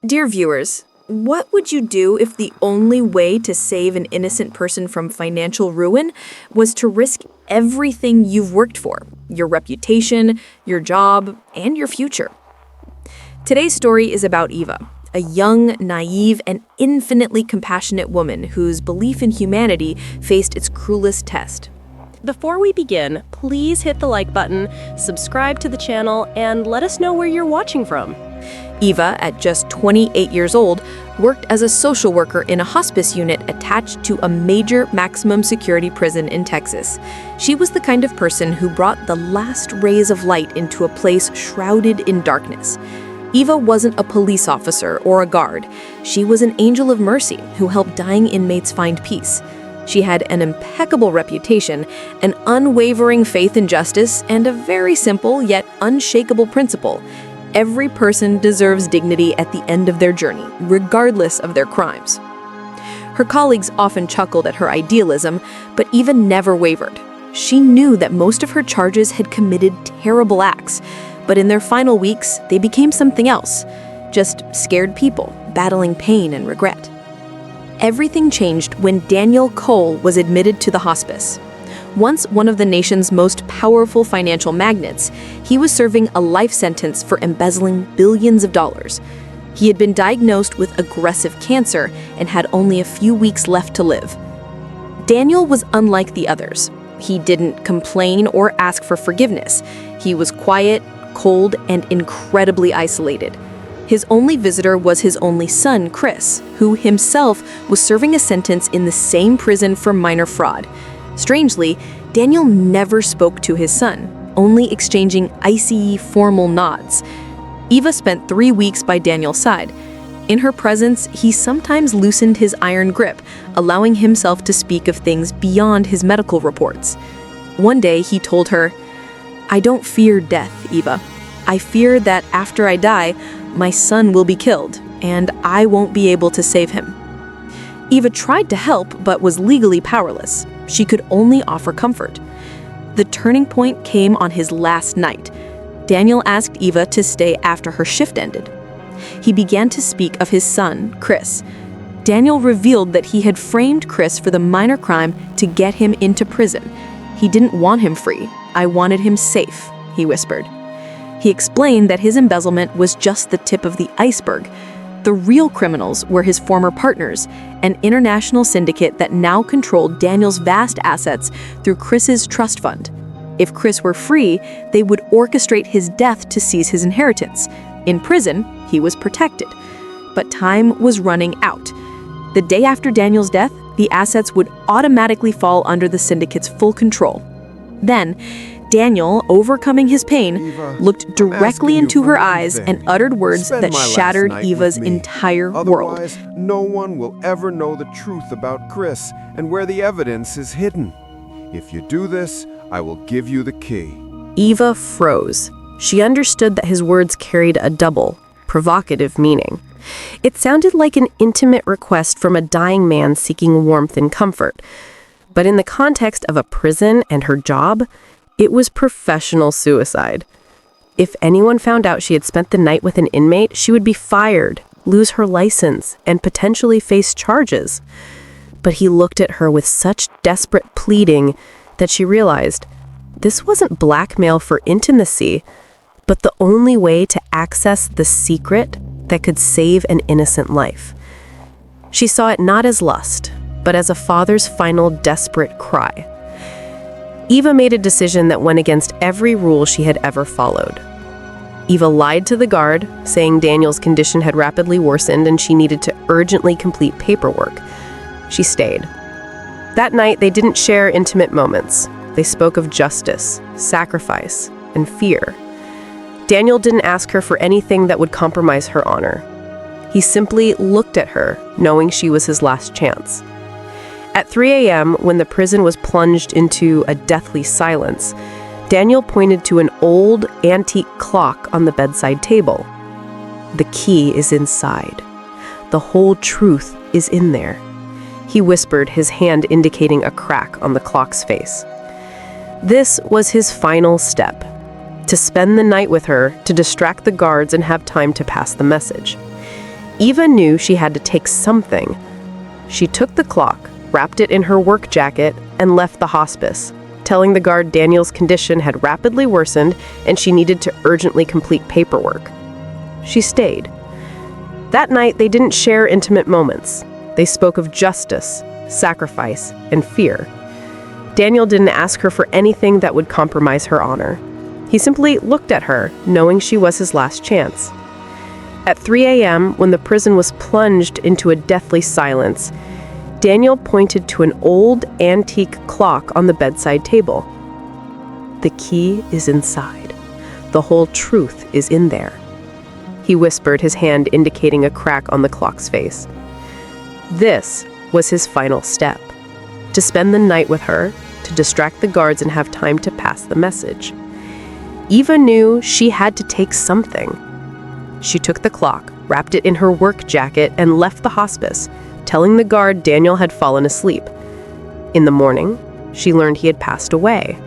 Dear viewers, what would you do if the only way to save an innocent person from financial ruin was to risk everything you've worked for, your reputation, your job, and your future? Today's story is about Eva, a young, naive, and infinitely compassionate woman whose belief in humanity faced its cruelest test. Before we begin, please hit the like button, subscribe to the channel, and let us know where you're watching from. Eva, at just 28 years old, worked as a social worker in a hospice unit attached to a major maximum security prison in Texas. She was the kind of person who brought the last rays of light into a place shrouded in darkness. Eva wasn't a police officer or a guard. She was an angel of mercy who helped dying inmates find peace. She had an impeccable reputation, an unwavering faith in justice, and a very simple yet unshakable principle. Every person deserves dignity at the end of their journey, regardless of their crimes. Her colleagues often chuckled at her idealism, but Eva never wavered. She knew that most of her charges had committed terrible acts, but in their final weeks, they became something else, just scared people, battling pain and regret. Everything changed when Daniel Cole was admitted to the hospice. Once one of the nation's most powerful financial magnates, he was serving a life sentence for embezzling billions of dollars. He had been diagnosed with aggressive cancer and had only a few weeks left to live. Daniel was unlike the others. He didn't complain or ask for forgiveness. He was quiet, cold, and incredibly isolated. His only visitor was his only son, Chris, who himself was serving a sentence in the same prison for minor fraud. Strangely, Daniel never spoke to his son, only exchanging icy, formal nods. Eva spent 3 weeks by Daniel's side. In her presence, he sometimes loosened his iron grip, allowing himself to speak of things beyond his medical reports. One day, he told her, "I don't fear death, Eva. I fear that after I die, my son will be killed, and I won't be able to save him." Eva tried to help, but was legally powerless. She could only offer comfort. The turning point came on his last night. Daniel asked Eva to stay after her shift ended. He began to speak of his son, Chris. Daniel revealed that he had framed Chris for the minor crime to get him into prison. "He didn't want him free. I wanted him safe," he whispered. He explained that his embezzlement was just the tip of the iceberg. The real criminals were his former partners, an international syndicate that now controlled Daniel's vast assets through Chris's trust fund. If Chris were free, they would orchestrate his death to seize his inheritance. In prison, he was protected. But time was running out. The day after Daniel's death, the assets would automatically fall under the syndicate's full control. Then, Daniel, overcoming his pain, Eva, looked directly into her eyes and uttered words Spend that my last shattered night Eva's with me. entire world. Otherwise, no one will ever know the truth about Chris and where the evidence is hidden. If you do this, I will give you the key. Eva froze. She understood that his words carried a double, provocative meaning. It sounded like an intimate request from a dying man seeking warmth and comfort. But in the context of a prison and her job, it was professional suicide. If anyone found out she had spent the night with an inmate, she would be fired, lose her license, and potentially face charges. But he looked at her with such desperate pleading that she realized this wasn't blackmail for intimacy, but the only way to access the secret that could save an innocent life. She saw it not as lust, but as a father's final desperate cry. Eva made a decision that went against every rule she had ever followed. Eva lied to the guard, saying Daniel's condition had rapidly worsened and she needed to urgently complete paperwork. She stayed. That night, they didn't share intimate moments. They spoke of justice, sacrifice, and fear. Daniel didn't ask her for anything that would compromise her honor. He simply looked at her, knowing she was his last chance. At 3 a.m., when the prison was plunged into a deathly silence, Daniel pointed to an old, antique clock on the bedside table. "The key is inside. The whole truth is in there," he whispered, his hand indicating a crack on the clock's face. This was his final step, to spend the night with her, to distract the guards and have time to pass the message. Eva knew she had to take something. She took the clock, wrapped it in her work jacket, and left the hospice, telling the guard Daniel's condition had rapidly worsened and she needed to urgently complete paperwork. She stayed. That night, they didn't share intimate moments. They spoke of justice, sacrifice, and fear. Daniel didn't ask her for anything that would compromise her honor. He simply looked at her, knowing she was his last chance. At 3 a.m., when the prison was plunged into a deathly silence, Daniel pointed to an old, antique clock on the bedside table. "The key is inside. The whole truth is in there," he whispered, his hand indicating a crack on the clock's face. This was his final step: to spend the night with her, to distract the guards and have time to pass the message. Eva knew she had to take something. She took the clock, wrapped it in her work jacket, and left the hospice, telling the guard Daniel had fallen asleep. In the morning, she learned he had passed away.